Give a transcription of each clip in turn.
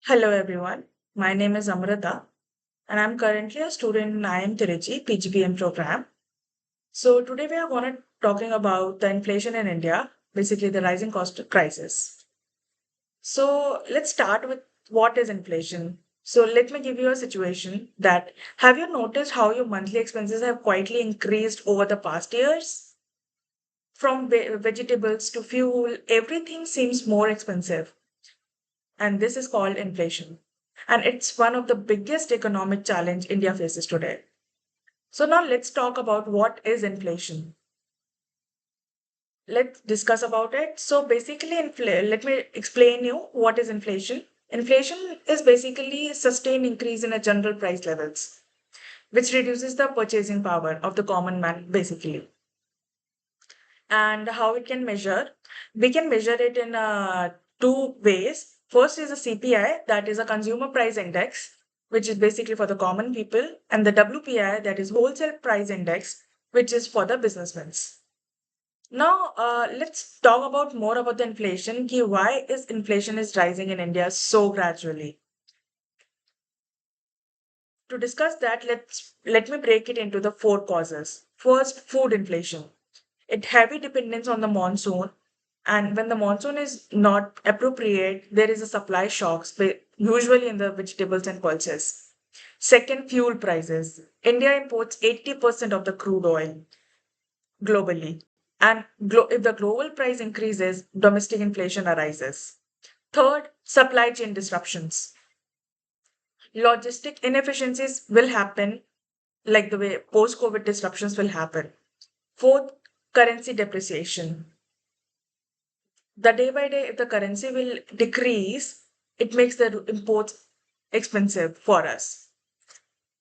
Hello everyone, my name is Amrita and I'm currently a student in IIM Tiruchi PGPM program. So today we are going to talking about the inflation in India, basically the rising cost crisis. So let's start with what is inflation. So let me give you a situation that have you noticed how your monthly expenses have quietly increased over the past years? From vegetables to fuel, everything seems more expensive. And this is called inflation. And it's one of the biggest economic challenge India faces today. So now let's talk about what is inflation. Let's discuss about it. So basically, let me explain you what is inflation. Inflation is basically sustained increase in a general price levels, which reduces the purchasing power of the common man, basically. And how it can measure? We can measure it in two ways. First is a CPI, that is a consumer price index, which is basically for the common people, and the WPI, that is wholesale price index, which is for the businessmen. Now, let's talk about more about the inflation. Why is inflation is rising in India so gradually? To discuss that, let me break it into the four causes. First, food inflation. It heavy dependence on the monsoon, and when the monsoon is not appropriate, there is a supply shocks, usually in the vegetables and pulses. Second, fuel prices. India imports 80% of the crude oil globally, and if the global price increases, domestic inflation arises. Third, supply chain disruptions. Logistic inefficiencies will happen, like the way post COVID disruptions will happen. Fourth, currency depreciation. The day by day, if the currency will decrease, it makes the imports expensive for us.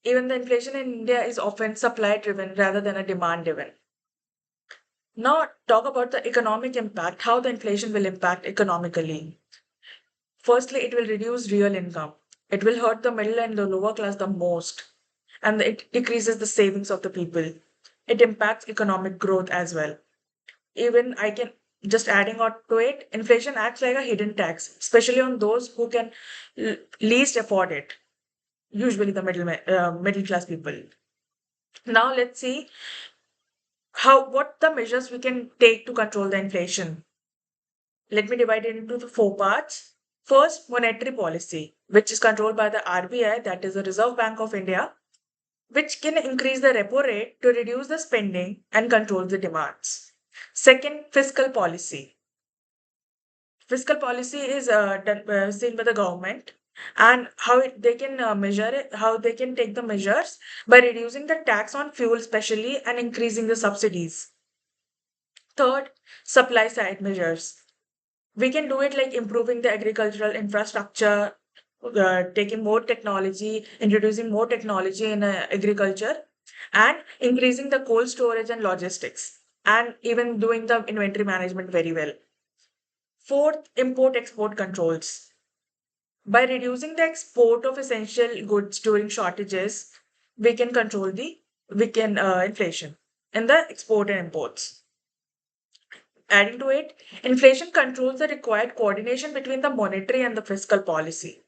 Even the inflation in India is often supply driven rather than a demand driven. Now, talk about the economic impact, how the inflation will impact economically. Firstly, it will reduce real income. It will hurt the middle and the lower class the most, and it decreases the savings of the people. It impacts economic growth as well. Even I can just adding on to it, inflation acts like a hidden tax, especially on those who can least afford it, usually the middle class people. Now let's see how what the measures we can take to control the inflation. Let me divide it into the four parts. First, monetary policy, which is controlled by the RBI, that is the Reserve Bank of India, which can increase the repo rate to reduce the spending and control the demands. Second, fiscal policy. Fiscal policy is seen by the government, and how they can measure it, how they can take the measures by reducing the tax on fuel, especially, and increasing the subsidies. Third, supply side measures. We can do it like improving the agricultural infrastructure, taking more technology, introducing more technology in agriculture, and increasing the cold storage and logistics, and even doing the inventory management very well. Fourth, import export controls. By reducing the export of essential goods during shortages, we can control the we can inflation in the export and imports. Adding to it, inflation controls the required coordination between the monetary and the fiscal policy.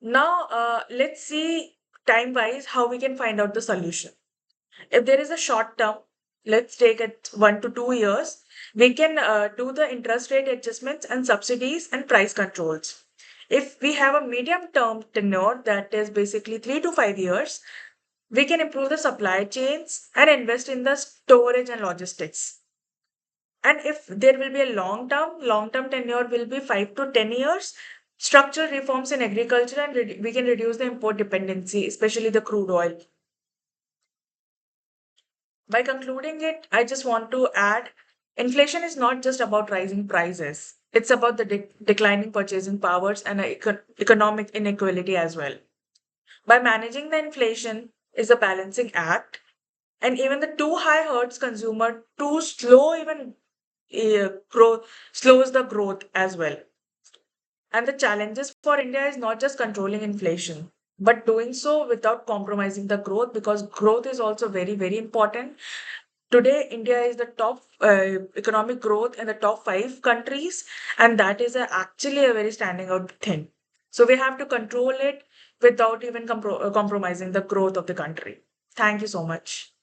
Now, let's see time wise how we can find out the solution. If there is a short term, let's take it 1 to 2 years, we can do the interest rate adjustments and subsidies and price controls. If we have a medium term tenure, that is basically 3 to 5 years, we can improve the supply chains and invest in the storage and logistics. And if there will be a long term tenure will be 5 to 10 years, structural reforms in agriculture, and we can reduce the import dependency, especially the crude oil. By concluding it, I just want to add inflation is not just about rising prices, it's about the declining purchasing powers and economic inequality as well. By managing the inflation is a balancing act, and even the too high hurts consumer, too slow even grow, slows the growth as well. And the challenges for India is not just controlling inflation, but doing so without compromising the growth, because growth is also very, very important. Today, India is the top economic growth in the top five countries, and that is actually a very standing out thing. So we have to control it without even compromising the growth of the country. Thank you so much.